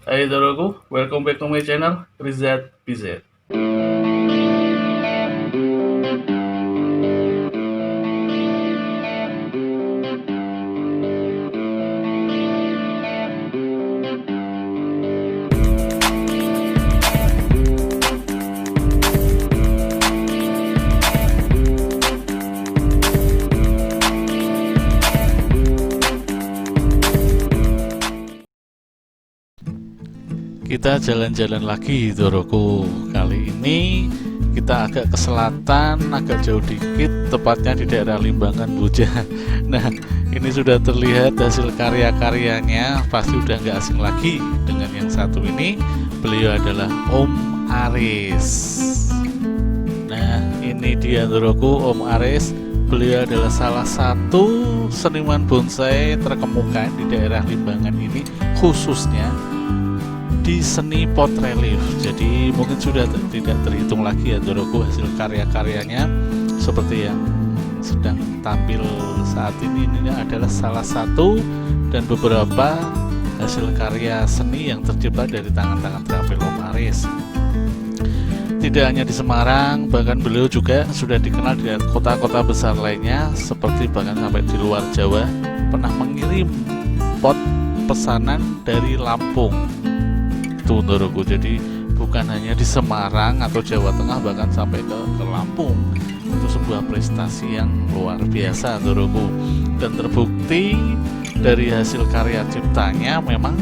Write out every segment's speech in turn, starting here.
Hai saudaraku, welcome back to my channel Rizat PZ. Kita jalan-jalan lagi Doroku. Kali ini kita agak ke selatan, agak jauh dikit, tepatnya di daerah Limbangan Buja. Nah, ini sudah terlihat hasil karya-karyanya. Pasti udah nggak asing lagi dengan yang satu ini. Beliau adalah Om Aris. Nah, ini dia Doroku, Om Aris. Beliau adalah salah satu seniman bonsai terkemuka di daerah Limbangan ini, khususnya di seni pot relief. Jadi mungkin sudah tidak terhitung lagi ya Doroku hasil karya-karyanya seperti yang sedang tampil saat ini adalah salah satu dan beberapa hasil karya seni yang tercipta dari tangan-tangan terampil Om Aris. Tidak hanya di Semarang, bahkan beliau juga sudah dikenal di kota-kota besar lainnya, seperti bahkan sampai di luar Jawa, pernah mengirim pot pesanan dari Lampung. Doroku. Jadi bukan hanya di Semarang atau Jawa Tengah, bahkan sampai ke Lampung. Itu sebuah prestasi yang luar biasa Doroku. Dan terbukti dari hasil karya ciptanya memang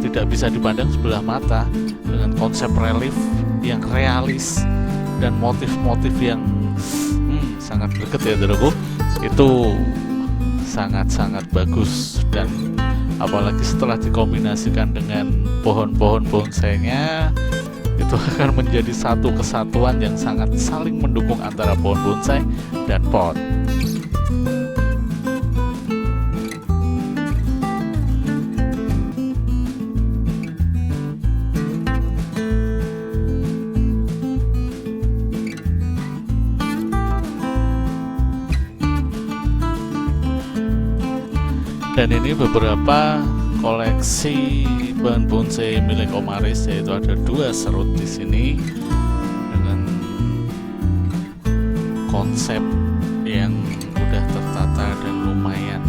tidak bisa dipandang sebelah mata, dengan konsep relief yang realis dan motif-motif yang sangat dekat ya Doroku. Itu sangat-sangat bagus, dan apalagi setelah dikombinasikan dengan pohon-pohon bonsainya, itu akan menjadi satu kesatuan yang sangat saling mendukung antara pohon bonsai dan pot. Dan ini beberapa koleksi bahan bonsai milik Om Aris, yaitu ada 2 serut di sini dengan konsep yang udah tertata dan lumayan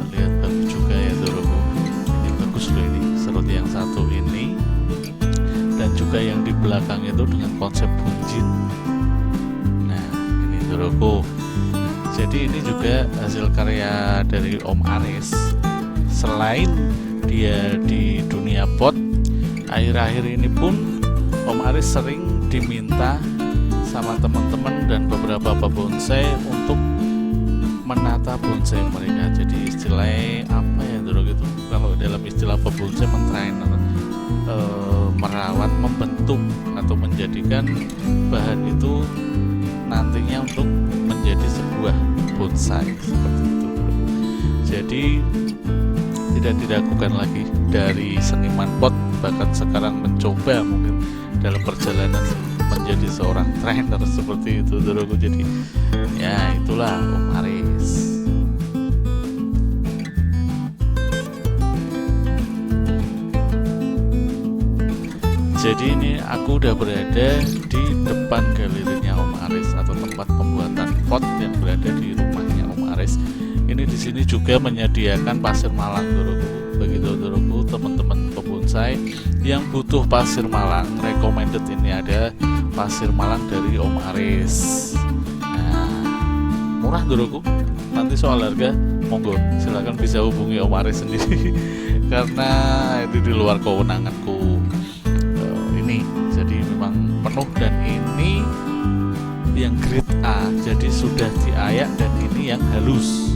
terlihat bagus juga ya Doroku. Ini bagus loh, ini serut yang satu ini, dan juga yang di belakang itu dengan konsep bunjit. Nah ini Doroku. Jadi ini juga hasil karya dari Om Aris. Selain dia di dunia pot, akhir-akhir ini pun Om Aris sering diminta sama teman-teman dan beberapa pebonsai untuk menata bonsai mereka. Jadi istilahnya apa ya dulu gitu, kalau dalam istilah pebonsai mentrainer, merawat, membentuk atau menjadikan bahan itu nantinya untuk menjadi sebuah bonsai seperti itu. Jadi tidak dilakukan lagi dari seniman pot, bahkan sekarang mencoba mungkin dalam perjalanan menjadi seorang trainer seperti itu Doroku. Jadi ya itulah Om Aris. Jadi ini aku udah berada di depan galerinya Om Aris atau tempat pembuatan pot yang berada di rumahnya Om Aris. Ini di sini juga menyediakan pasir malang Doroku. Begitu Doroku, teman-teman pebonsai yang butuh pasir malang, recommended ini ada pasir malang dari Om Aris. Nah, murah Doroku. Nanti soal harga monggo silakan bisa hubungi Om Aris sendiri karena itu di luar kewenanganku. Ini jadi memang penuh, dan ini yang grade A, jadi sudah diayak, dan ini yang halus.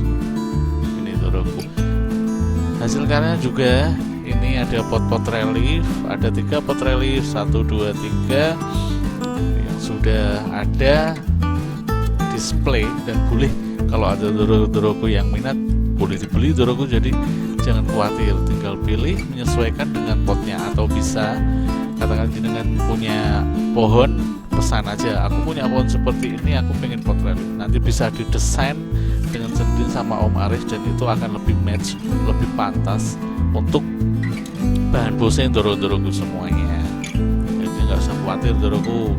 Hasil karya juga ini ada pot-pot relief, ada 3 pot relief, 1, 2, 3 yang sudah ada display, dan boleh kalau ada Doroku yang minat boleh dibeli Doroku. Jadi jangan khawatir, tinggal pilih menyesuaikan dengan potnya, atau bisa katakan dengan punya pohon, pesan aja aku punya pohon seperti ini, aku pengen pot relief, nanti bisa didesain dengan sendiri sama Om Aris, dan itu akan lebih match, lebih pantas untuk bahan bonsai doro-doroku semuanya. Jadi nggak usah khawatir doroku,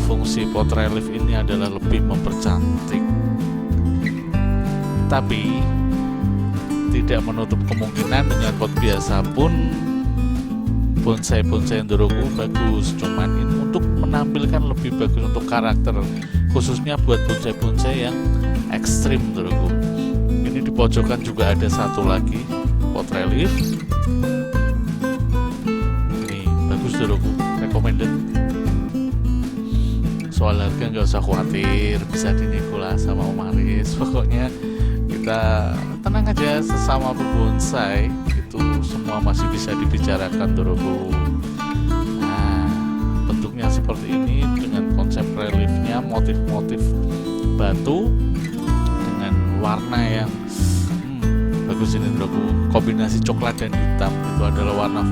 fungsi pot relief ini adalah lebih mempercantik, tapi tidak menutup kemungkinan dengan pot biasa pun bonsai-bonsai doroku bagus. Cuman ini untuk menampilkan lebih bagus untuk karakter, khususnya buat bonsai-bonsai yang ekstrim doroku. Ini di pojokan juga ada satu lagi pot relief. Ini bagus doroku, recommended. Soal harga nggak usah khawatir, bisa dinegolas sama Om Aris. Pokoknya kita tenang aja, sesama berbonsai itu semua masih bisa dibicarakan doroku. Nah, bentuknya seperti ini dengan konsep reliefnya, motif-motif batu dengan warna yang bagus ini doroku. Kombinasi coklat dan hitam itu adalah warna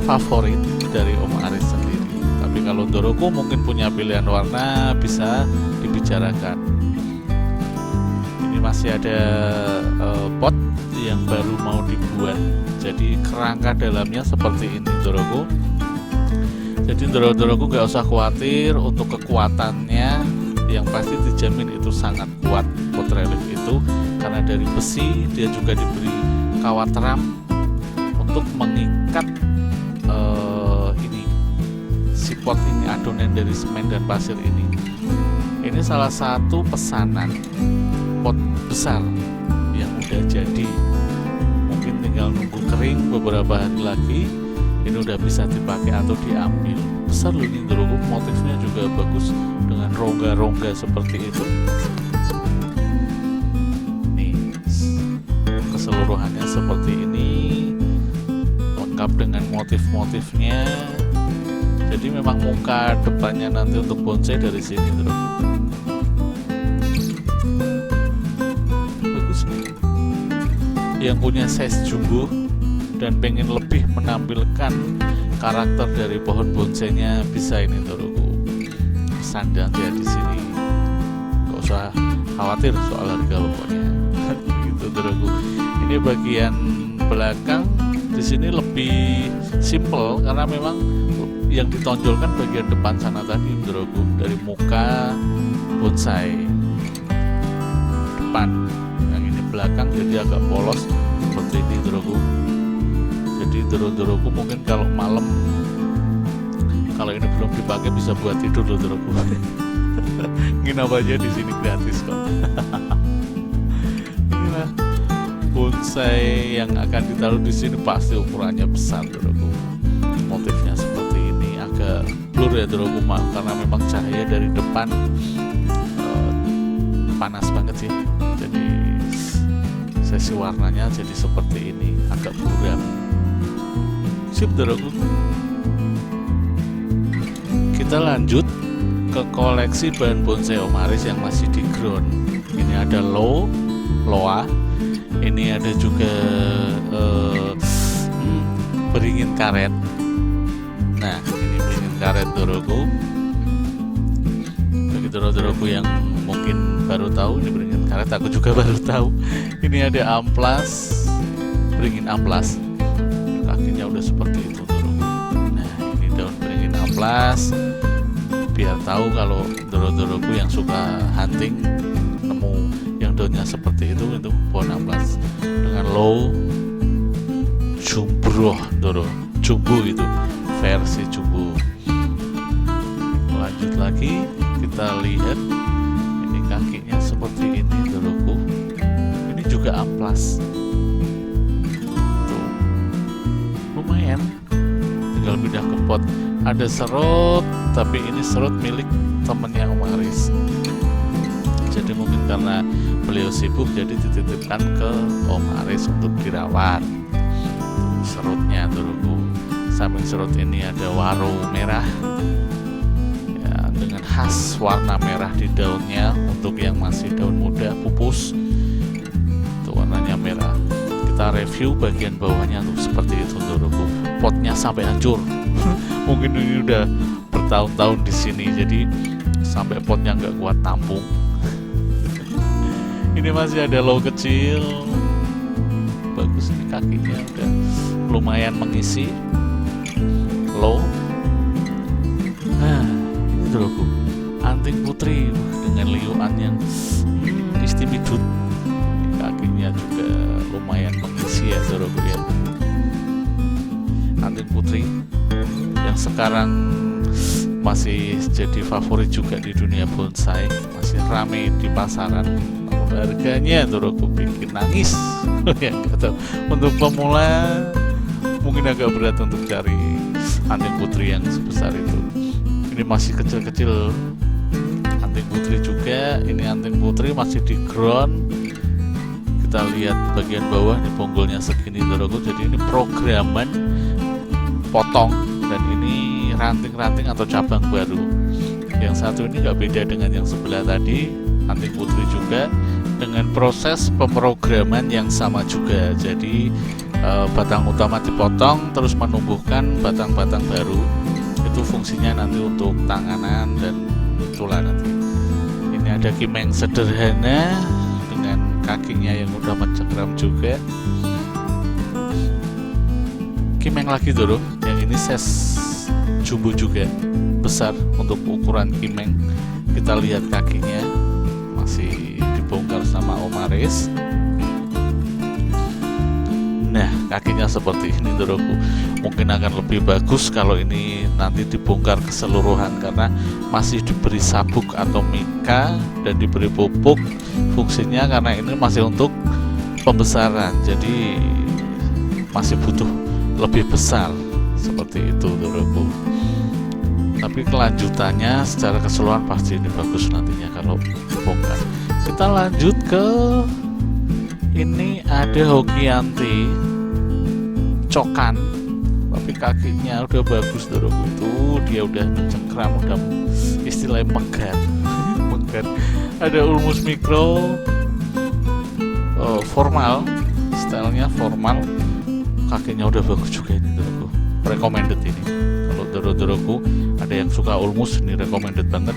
favorit dari Om Aris sendiri. Tapi kalau doroku mungkin punya pilihan warna, bisa dibicarakan. Ini masih ada pot yang baru mau dibuat, jadi kerangka dalamnya seperti ini doroku. Jadi doroku nggak usah khawatir untuk kekuatannya, yang pasti dijamin itu sangat kuat pot relief itu, karena dari besi, dia juga diberi kawat ram untuk mengikat si pot ini, adonan dari semen dan pasir ini. Ini salah satu pesanan pot besar yang udah jadi, mungkin tinggal nunggu kering beberapa hari lagi, ini udah bisa dipakai atau diambil. Besar loh ini doroku, motifnya juga bagus dengan rongga-rongga seperti itu. Nih, keseluruhannya seperti ini, lengkap dengan motif-motifnya. Jadi memang muka depannya nanti untuk bonsai dari sini doroku. Bagus nih. Yang punya size jumbo dan pengen lebih menampilkan karakter dari pohon bonsainya, bisa ini doroku. Pesan aja di sini. Gak usah khawatir soal harga pokoknya. Gitu doroku. Ini bagian belakang di sini lebih simple karena memang yang ditonjolkan bagian depan sana tadi doroku, dari muka bonsai depan. Yang ini belakang jadi agak polos seperti ini doroku. Jadi doroku mungkin kalau malam, kalau ini belum dipakai, bisa buat tidur loh doroku. Nginap aja di sini gratis kok. Inilah bonsai yang akan ditaruh di sini, pasti ukurannya besar doroku. Motifnya seperti ini, agak blur ya doroku, karena memang cahaya dari depan panas banget sih. Jadi sesi warnanya jadi seperti ini, agak buram. Sip doroku. Kita lanjut ke koleksi bahan bonsai Om Aris yang masih di ground. Ini ada loa. Ini ada juga beringin karet. Nah, ini beringin karet doroku. Bagi doroku yang mungkin baru tahu, ini beringin karet, aku juga baru tahu. Ini ada amplas, beringin amplas. Kakinya udah seperti itu doroku. Nah, ini daun beringin amplas. Biar tahu kalau doroku yang suka hunting nemu yang daunnya seperti itu pohon amplas dengan jumbo itu versi jumbo. Lanjut lagi, kita lihat ini kakinya seperti ini doroku. Ini juga amplas tuh, lumayan. Tinggal pindah ke pot. Ada serut, tapi ini serut milik temennya Om Aris. Jadi mungkin karena beliau sibuk, jadi dititipkan ke Om Aris untuk dirawat. Tuh, serutnya doroku. Samping serut ini ada waro merah ya, dengan khas warna merah di daunnya. Untuk yang masih daun muda pupus, itu warnanya merah. Kita review bagian bawahnya tuh seperti itu doroku. Potnya sampai hancur. Mungkin ini udah bertahun-tahun di sini, jadi sampai potnya nggak kuat tampung. Ini masih ada low kecil bagus. Ini kakinya udah lumayan mengisi low. Nah, ini Doroku, anting putri dengan liuan yang istimidut. Kakinya juga lumayan mengisi ya Doroku ya. Anting putri yang sekarang masih jadi favorit juga di dunia bonsai, masih rame di pasaran. Namun harganya Doroku bikin nangis. Ya, untuk pemula mungkin agak berat untuk cari anting putri yang sebesar itu. Ini masih kecil-kecil anting putri juga. Ini anting putri masih di ground. Kita lihat bagian bawah di bonggolnya segini Doroku. Jadi ini programan potong, dan ini ranting-ranting atau cabang baru. Yang satu ini nggak beda dengan yang sebelah tadi, anting putri juga dengan proses pemrograman yang sama juga. Jadi batang utama dipotong terus menumbuhkan batang-batang baru. Itu fungsinya nanti untuk tanganan dan tulang nanti. Ini ada kimeng sederhana dengan kakinya yang udah mencengkram juga. Kimeng lagi Doro, yang ini size jumbo juga, besar untuk ukuran kimeng. Kita lihat kakinya masih dibongkar sama Om Aris. Nah, kakinya seperti ini Doroku. Mungkin akan lebih bagus kalau ini nanti dibongkar keseluruhan, karena masih diberi sabuk atau mika dan diberi pupuk. Fungsinya karena ini masih untuk pembesaran, jadi masih butuh lebih besar seperti itu Doroku. Tapi kelanjutannya secara keseluruhan pasti ini bagus nantinya kalau dibongkar. Kita lanjut ke ini, ada Hokianti cokan, tapi kakinya udah bagus Doroku. Itu dia udah mencengkram, udah istilahnya megar. Megar. Ada Ulmus Mikro formal, stylenya formal. Kakinya udah bagus juga ini Doroku, recommended ini. Kalau Doroku ada yang suka Ulmus, ini recommended banget.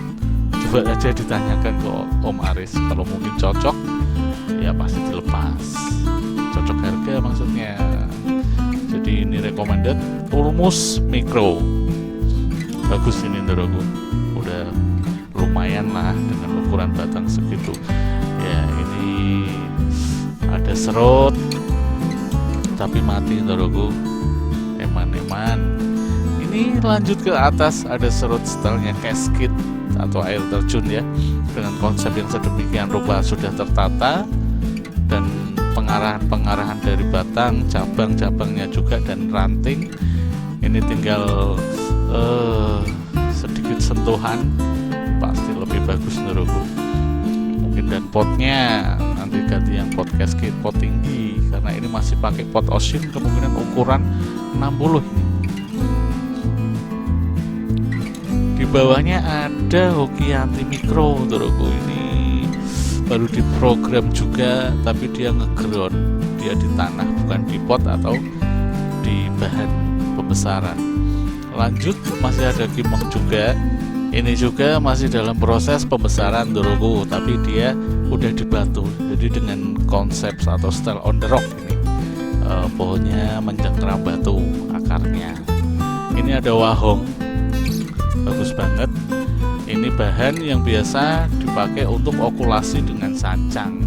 Coba aja ditanyakan ke Om Aris, kalau mungkin cocok ya pasti dilepas. Cocok harga maksudnya. Jadi ini recommended Ulmus Mikro, bagus ini Doroku, udah lumayan lah dengan ukuran batang segitu ya. Ini ada serut tapi mati Doroku, eman-eman. Ini lanjut ke atas, ada serut stylenya casket atau air terjun ya, dengan konsep yang sedemikian rupa sudah tertata, dan pengarahan dari batang, cabang-cabangnya juga, dan ranting. Ini tinggal sedikit sentuhan pasti lebih bagus Doroku. Mungkin dan potnya nanti ganti yang pot casket, pot tinggi, karena ini masih pakai pot Oshin, kemungkinan ukuran 60 ini. Di bawahnya ada Hokianti Mikro Doroku. Ini baru diprogram juga, tapi dia ngeground, dia di tanah bukan di pot atau di bahan pembesaran. Lanjut masih ada Kimeng juga. Ini juga masih dalam proses pembesaran Doroku, tapi dia udah di batu. Jadi dengan konsep atau style on the rock ini, pohonnya mencengkram batu akarnya. Ini ada Wahong, bagus banget. Ini bahan yang biasa dipakai untuk okulasi dengan sancang.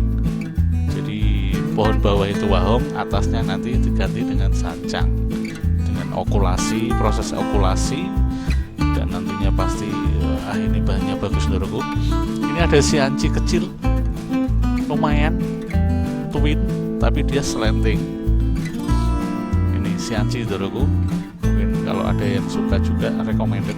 Jadi pohon bawah itu Wahong, atasnya nanti diganti dengan sancang, dengan okulasi, proses okulasi, dan nantinya pasti ini bahannya bagus Doroku. Ini ada Sianci kecil, lumayan twin, tapi dia slanting. Ini Sianci Doroku, mungkin kalau ada yang suka juga recommended.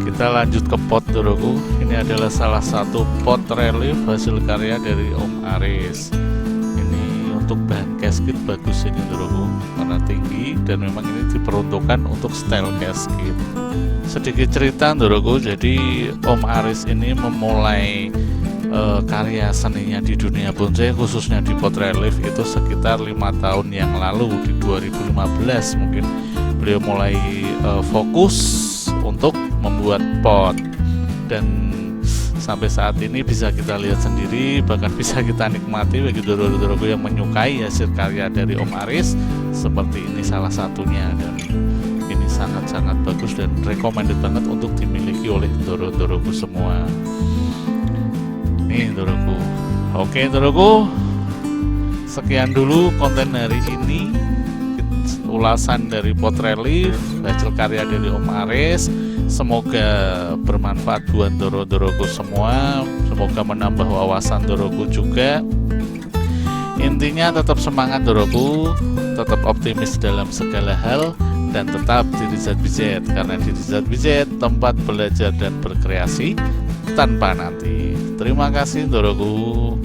Kita lanjut ke pot Doroku. Ini adalah salah satu pot relief hasil karya dari Om Aris. Ini untuk bahan casket bagus ini Doroku, karena tinggi dan memang ini diperuntukkan untuk style casket. Sedikit cerita Doroku, jadi Om Aris ini memulai karya seninya di dunia bonsai, khususnya di pot relief, itu sekitar 5 tahun yang lalu. Di 2015 mungkin beliau mulai fokus untuk membuat pot, dan sampai saat ini bisa kita lihat sendiri, bahkan bisa kita nikmati bagi doro-doroku yang menyukai hasil karya dari Om Aris. Seperti ini salah satunya, dan ini sangat-sangat bagus dan recommended banget untuk dimiliki oleh doro-doroku semua. Nih doroku. Oke doroku, sekian dulu konten hari ini, ulasan dari pot relief hasil karya dari Om Aris. Semoga bermanfaat buat doro-doroku semua, semoga menambah wawasan doroku juga. Intinya tetap semangat doroku, tetap optimis dalam segala hal, dan tetap di RizatBZ, karena di RizatBZ tempat belajar dan berkreasi tanpa nanti. Terima kasih doroku.